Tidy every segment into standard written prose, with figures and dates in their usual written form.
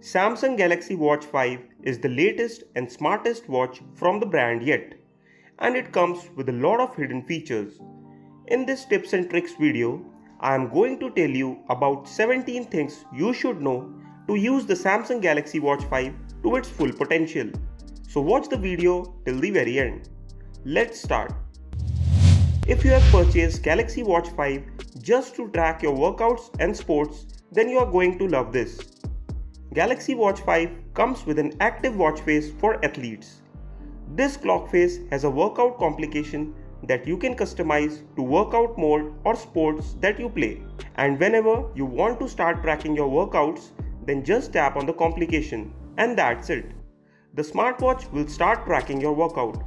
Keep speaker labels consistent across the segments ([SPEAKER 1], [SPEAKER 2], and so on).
[SPEAKER 1] Samsung Galaxy Watch 5 is the latest and smartest watch from the brand yet, and it comes with a lot of hidden features. In this tips and tricks video, I am going to tell you about 17 things you should know to use the Samsung Galaxy Watch 5 to its full potential. So watch the video till the very end. Let's start. If you have purchased Galaxy Watch 5 just to track your workouts and sports, then you are going to love this. Galaxy Watch 5 comes with an active watch face for athletes. This clock face has a workout complication that you can customize to workout mode or sports that you play. And whenever you want to start tracking your workouts, then just tap on the complication and that's it. The smartwatch will start tracking your workout.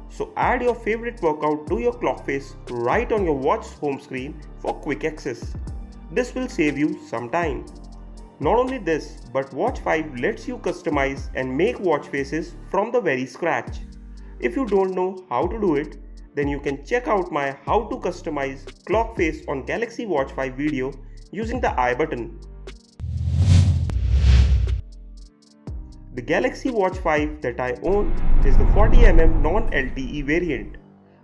[SPEAKER 1] So add your favorite workout to your clock face right on your watch's home screen for quick access. This will save you some time. Not only this, but Watch 5 lets you customize and make watch faces from the very scratch. If you don't know how to do it, then you can check out my how to customize clock face on Galaxy Watch 5 video using the I button. The Galaxy Watch 5 that I own is the 40mm non-LTE variant.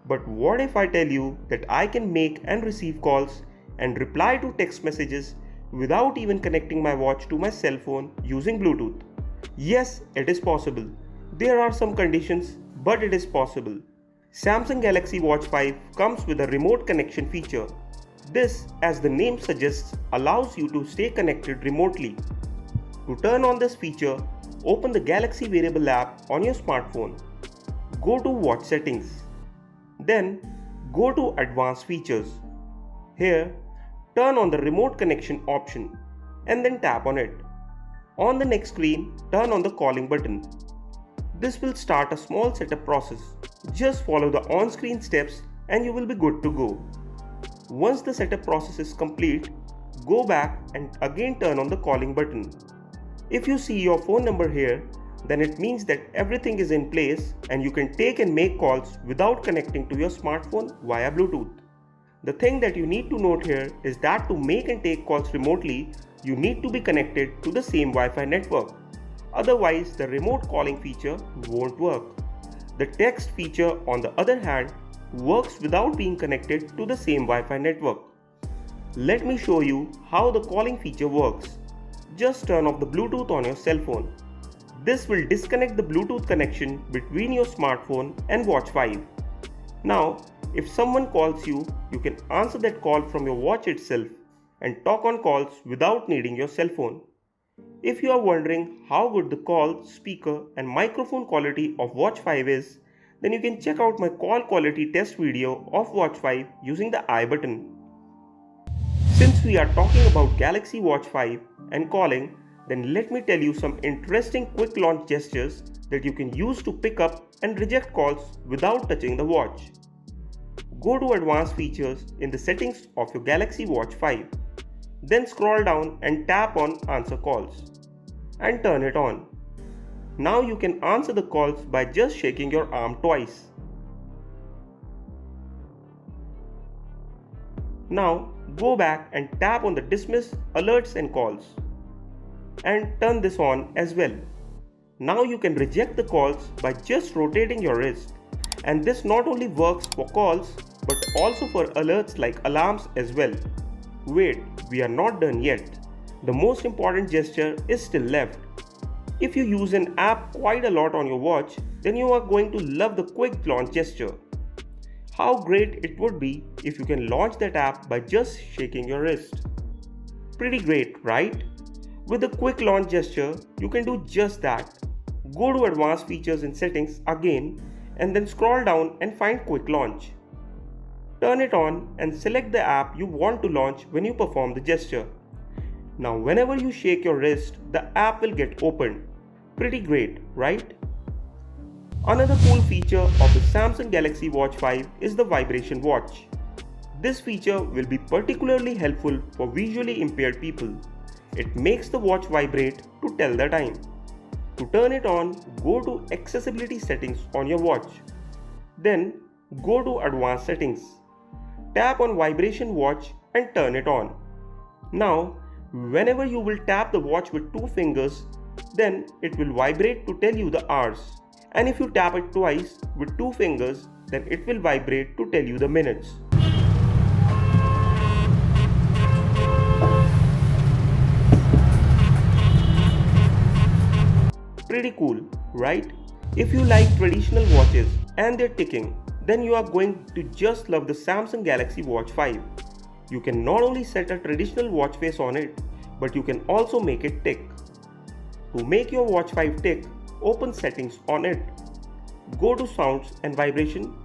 [SPEAKER 1] But what if I tell you that I can make and receive calls and reply to text messages without even connecting my watch to my cell phone using Bluetooth? Yes, it is possible. There are some conditions, but it is possible. Samsung Galaxy Watch 5 comes with a remote connection feature. This, as the name suggests, allows you to stay connected remotely. To turn on this feature, open the Galaxy Wearable app on your smartphone. Go to Watch Settings. Then, go to Advanced Features. Here, turn on the remote connection option and then tap on it. On the next screen, turn on the calling button. This will start a small setup process. Just follow the on-screen steps and you will be good to go. Once the setup process is complete, go back and again turn on the calling button. If you see your phone number here, then it means that everything is in place and you can take and make calls without connecting to your smartphone via Bluetooth. The thing that you need to note here is that to make and take calls remotely, you need to be connected to the same Wi-Fi network. Otherwise, the remote calling feature won't work. The text feature, on the other hand, works without being connected to the same Wi-Fi network. Let me show you how the calling feature works. Just turn off the Bluetooth on your cell phone. This will disconnect the Bluetooth connection between your smartphone and Watch 5. Now, if someone calls you, you can answer that call from your watch itself and talk on calls without needing your cell phone. If you are wondering how good the call, speaker and microphone quality of Watch 5 is, then you can check out my call quality test video of Watch 5 using the I button. Since we are talking about Galaxy Watch 5 and calling, then let me tell you some interesting quick launch gestures that you can use to pick up and reject calls without touching the watch. Go to Advanced Features in the settings of your Galaxy Watch 5. Then scroll down and tap on Answer Calls and turn it on. Now you can answer the calls by just shaking your arm twice. Now go back and tap on the Dismiss Alerts and Calls and turn this on as well. Now you can reject the calls by just rotating your wrist, and this not only works for calls but also for alerts like alarms as well. Wait, we are not done yet. The most important gesture is still left. If you use an app quite a lot on your watch, then you are going to love the quick launch gesture. How great it would be if you can launch that app by just shaking your wrist. Pretty great, right? With the quick launch gesture, you can do just that. Go to Advanced Features and Settings again and then scroll down and find Quick Launch. Turn it on and select the app you want to launch when you perform the gesture. Now whenever you shake your wrist, the app will get opened. Pretty great, right? Another cool feature of the Samsung Galaxy Watch 5 is the vibration watch. This feature will be particularly helpful for visually impaired people. It makes the watch vibrate to tell the time. To turn it on, go to Accessibility Settings on your watch. Then go to Advanced Settings. Tap on Vibration Watch and turn it on. Now, whenever you will tap the watch with two fingers, Then it will vibrate to tell you the hours. And if you tap it twice with 2 fingers, then it will vibrate to tell you the minutes. Pretty cool, right? If you like traditional watches and their ticking, then you are going to just love the Samsung Galaxy Watch 5. You can not only set a traditional watch face on it, but you can also make it tick. To make your Watch 5 tick, open Settings on it. Go to Sounds and Vibration,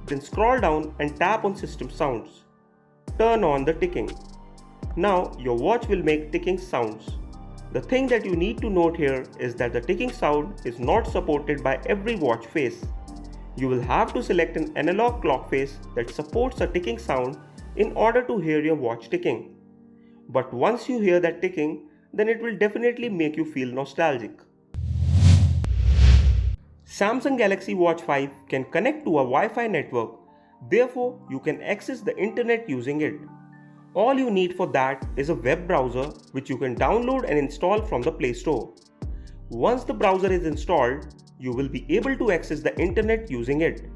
[SPEAKER 1] then scroll down and tap on System Sounds. Turn on the ticking. Now your watch will make ticking sounds. The thing that you need to note here is that the ticking sound is not supported by every watch face. You will have to select an analog clock face that supports a ticking sound in order to hear your watch ticking. But once you hear that ticking, then it will definitely make you feel nostalgic. Samsung Galaxy Watch 5 can connect to a Wi-Fi network, therefore you can access the internet using it. All you need for that is a web browser which you can download and install from the Play Store. Once the browser is installed, you will be able to access the internet using it.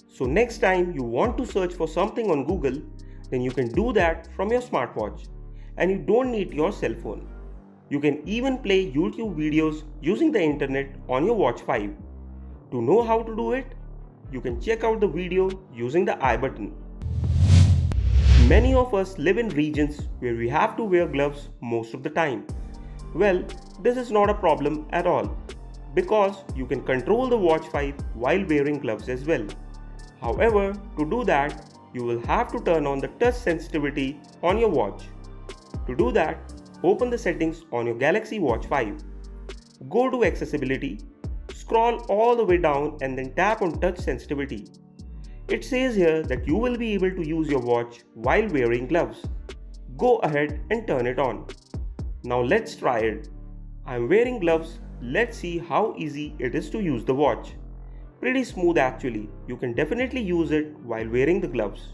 [SPEAKER 1] So next time you want to search for something on Google, then you can do that from your smartwatch and you don't need your cell phone. You can even play YouTube videos using the internet on your Watch 5. To know how to do it, you can check out the video using the I button. Many of us live in regions where we have to wear gloves most of the time. Well, this is not a problem at all because you can control the Watch 5 while wearing gloves as well. However, to do that, you will have to turn on the touch sensitivity on your watch. To do that, open the settings on your Galaxy Watch 5. Go to Accessibility, scroll all the way down and then tap on touch sensitivity. It says here that you will be able to use your watch while wearing gloves. Go ahead and turn it on. Now let's try it. I'm wearing gloves. Let's see how easy it is to use the watch. Pretty smooth actually. You can definitely use it while wearing the gloves.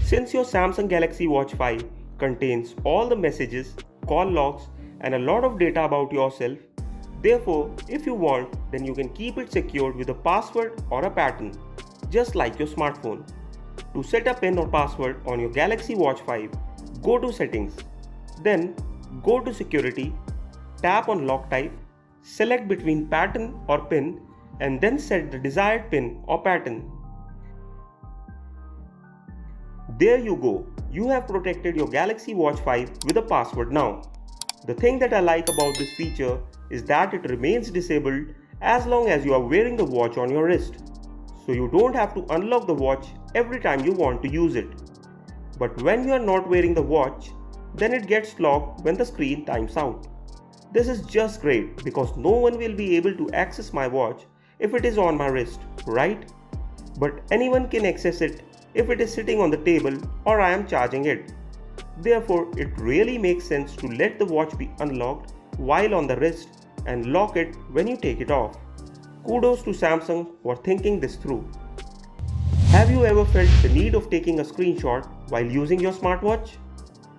[SPEAKER 1] Since your Samsung Galaxy Watch 5 contains all the messages, call logs and a lot of data about yourself, therefore, if you want, then you can keep it secured with a password or a pattern, just like your smartphone. To set a PIN or password on your Galaxy Watch 5, go to Settings. Then, go to Security, tap on Lock Type, select between pattern or PIN, and then set the desired PIN or pattern. There you go, you have protected your Galaxy Watch 5 with a password now. The thing that I like about this feature is that it remains disabled as long as you are wearing the watch on your wrist. So you don't have to unlock the watch every time you want to use it. But when you are not wearing the watch, then it gets locked when the screen times out. This is just great because no one will be able to access my watch if it is on my wrist, right? But anyone can access it if it is sitting on the table or I am charging it. Therefore, it really makes sense to let the watch be unlocked while on the wrist and lock it when you take it off. Kudos to Samsung for thinking this through. Have you ever felt the need of taking a screenshot while using your smartwatch?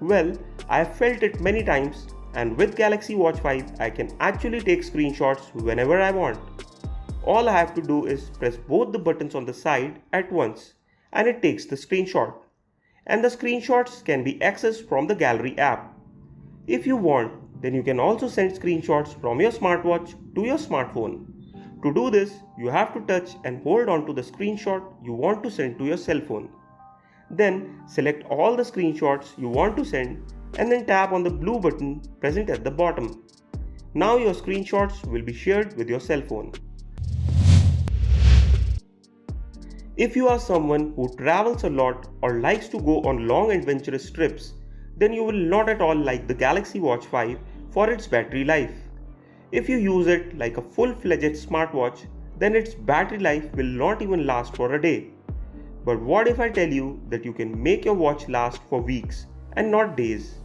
[SPEAKER 1] Well, I have felt it many times, and with Galaxy Watch 5 I can actually take screenshots whenever I want. All I have to do is press both the buttons on the side at once and it takes the screenshot. And the screenshots can be accessed from the Gallery app. If you want, then you can also send screenshots from your smartwatch to your smartphone. To do this, you have to touch and hold on to the screenshot you want to send to your cell phone. Then select all the screenshots you want to send and then tap on the blue button present at the bottom. Now your screenshots will be shared with your cell phone. If you are someone who travels a lot or likes to go on long adventurous trips, then you will not at all like the Galaxy Watch 5 for its battery life. If you use it like a full-fledged smartwatch, then its battery life will not even last for a day. But what if I tell you that you can make your watch last for weeks and not days?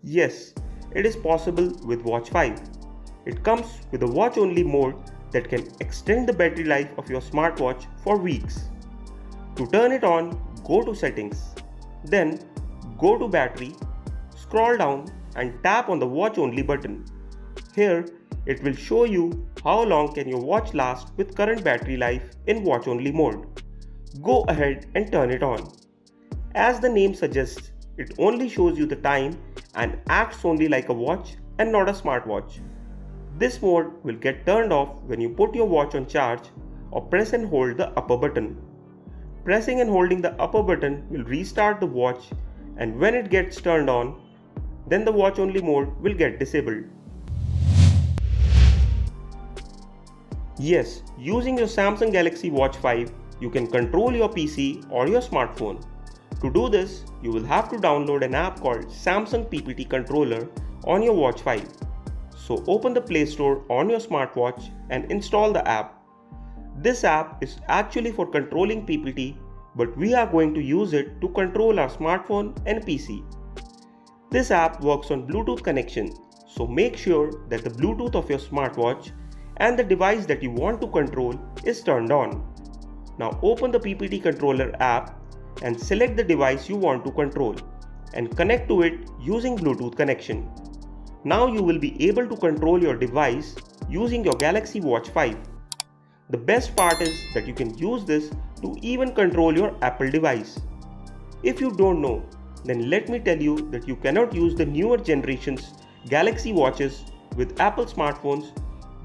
[SPEAKER 1] Yes, it is possible with Watch 5. It comes with a watch-only mode that can extend the battery life of your smartwatch for weeks. To turn it on, go to Settings. Then go to Battery, scroll down and tap on the Watch Only button. Here, it will show you how long can your watch last with current battery life in watch only mode. Go ahead and turn it on. As the name suggests, it only shows you the time and acts only like a watch and not a smartwatch. This mode will get turned off when you put your watch on charge or press and hold the upper button. Pressing and holding the upper button will restart the watch, and when it gets turned on, then the watch only mode will get disabled. Yes, using your Samsung Galaxy Watch 5, you can control your PC or your smartphone. To do this, you will have to download an app called Samsung PPT Controller on your Watch 5. So open the Play Store on your smartwatch and install the app. This app is actually for controlling PPT, but we are going to use it to control our smartphone and PC. This app works on Bluetooth connection, so make sure that the Bluetooth of your smartwatch and the device that you want to control is turned on. Now open the PPT Controller app and select the device you want to control and connect to it using Bluetooth connection. Now you will be able to control your device using your Galaxy Watch 5. The best part is that you can use this to even control your Apple device. If you don't know, then let me tell you that you cannot use the newer generation's Galaxy watches with Apple smartphones,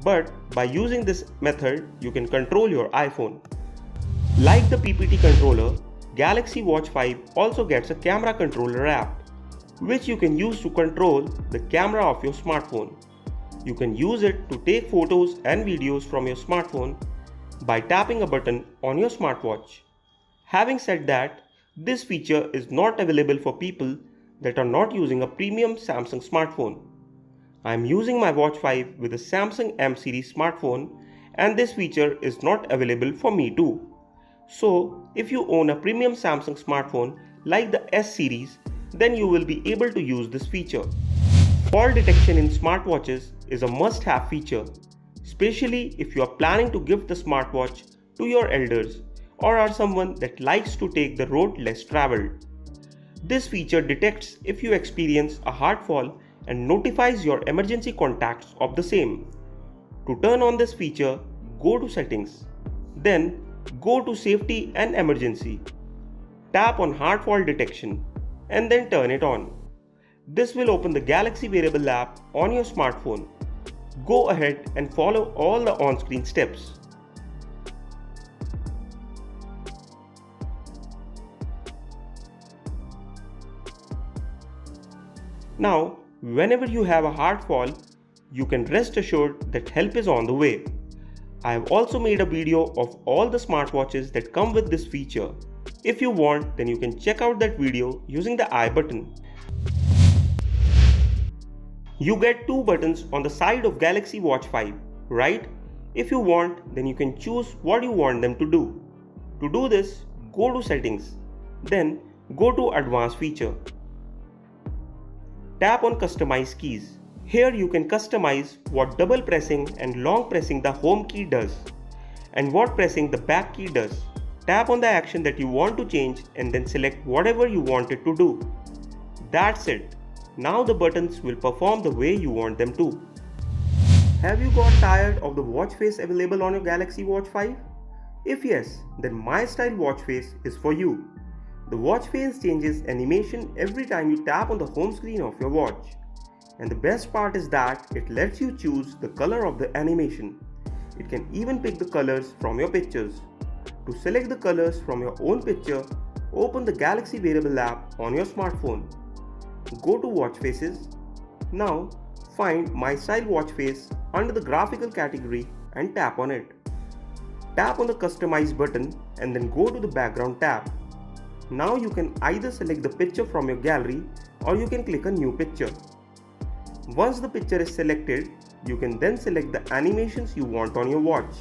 [SPEAKER 1] but by using this method, you can control your iPhone. Like the PPT controller, Galaxy Watch 5 also gets a camera controller app, which you can use to control the camera of your smartphone. You can use it to take photos and videos from your smartphone by tapping a button on your smartwatch. Having said that, this feature is not available for people that are not using a premium Samsung smartphone. I am using my Watch 5 with a Samsung M series smartphone, and this feature is not available for me too. So, if you own a premium Samsung smartphone like the S series, then you will be able to use this feature. Fall detection in smartwatches is a must-have feature, especially if you are planning to gift the smartwatch to your elders or are someone that likes to take the road less traveled. This feature detects if you experience a hard fall and notifies your emergency contacts of the same. To turn on this feature, go to Settings. Then go to Safety and Emergency. Tap on Hard Fall Detection and then turn it on. This will open the Galaxy Wearable app on your smartphone. Go ahead and follow all the on-screen steps. Now, whenever you have a hard fall, you can rest assured that help is on the way. I have also made a video of all the smartwatches that come with this feature. If you want, then you can check out that video using the I button. You get two buttons on the side of Galaxy Watch 5, right? If you want, then you can choose what you want them to do. To do this, go to Settings, then go to Advanced Feature. Tap on Customize Keys. Here you can customize what double pressing and long pressing the home key does, and what pressing the back key does. Tap on the action that you want to change and then select whatever you want it to do. That's it. Now the buttons will perform the way you want them to. Have you got tired of the watch face available on your Galaxy Watch 5? If yes, then My Style Watch Face is for you. The watch face changes animation every time you tap on the home screen of your watch. And the best part is that it lets you choose the color of the animation. It can even pick the colors from your pictures. To select the colors from your own picture, open the Galaxy Wearable app on your smartphone. Go to Watch Faces. Now find My Style Watch Face under the graphical category and tap on it. Tap on the Customize button and then go to the Background tab. Now you can either select the picture from your gallery or you can click a new picture. Once the picture is selected, you can then select the animations you want on your watch.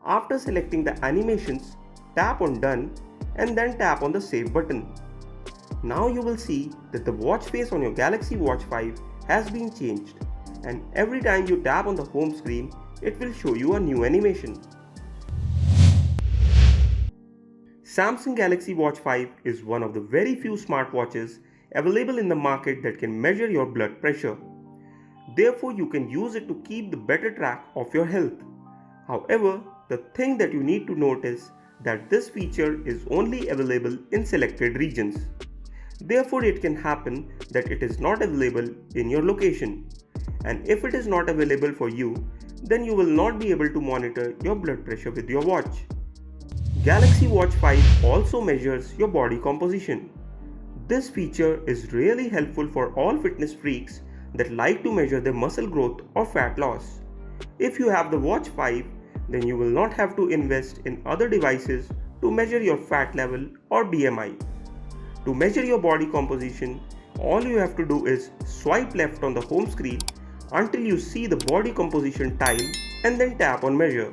[SPEAKER 1] After selecting the animations, tap on Done and then tap on the Save button. Now you will see that the watch face on your Galaxy Watch 5 has been changed, and every time you tap on the home screen, it will show you a new animation. Samsung Galaxy Watch 5 is one of the very few smartwatches available in the market that can measure your blood pressure. Therefore, you can use it to keep the better track of your health. However, the thing that you need to note is that this feature is only available in selected regions. Therefore, it can happen that it is not available in your location. And if it is not available for you, then you will not be able to monitor your blood pressure with your watch. Galaxy Watch 5 also measures your body composition. This feature is really helpful for all fitness freaks that like to measure their muscle growth or fat loss. If you have the Watch 5, then you will not have to invest in other devices to measure your fat level or BMI. To measure your body composition, all you have to do is swipe left on the home screen until you see the body composition tile and then tap on measure.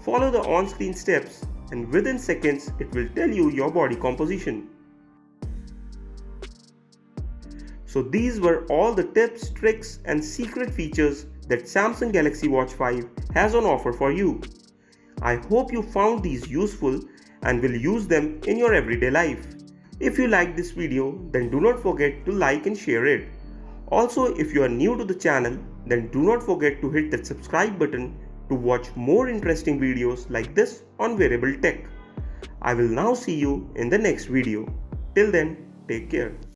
[SPEAKER 1] Follow the on-screen steps and within seconds it will tell you your body composition. So these were all the tips, tricks and secret features that Samsung Galaxy Watch 5 has on offer for you. I hope you found these useful and will use them in your everyday life. If you liked this video, then do not forget to like and share it. Also, if you are new to the channel, then do not forget to hit that subscribe button to watch more interesting videos like this on wearable tech. I will now see you in the next video. Till then, take care.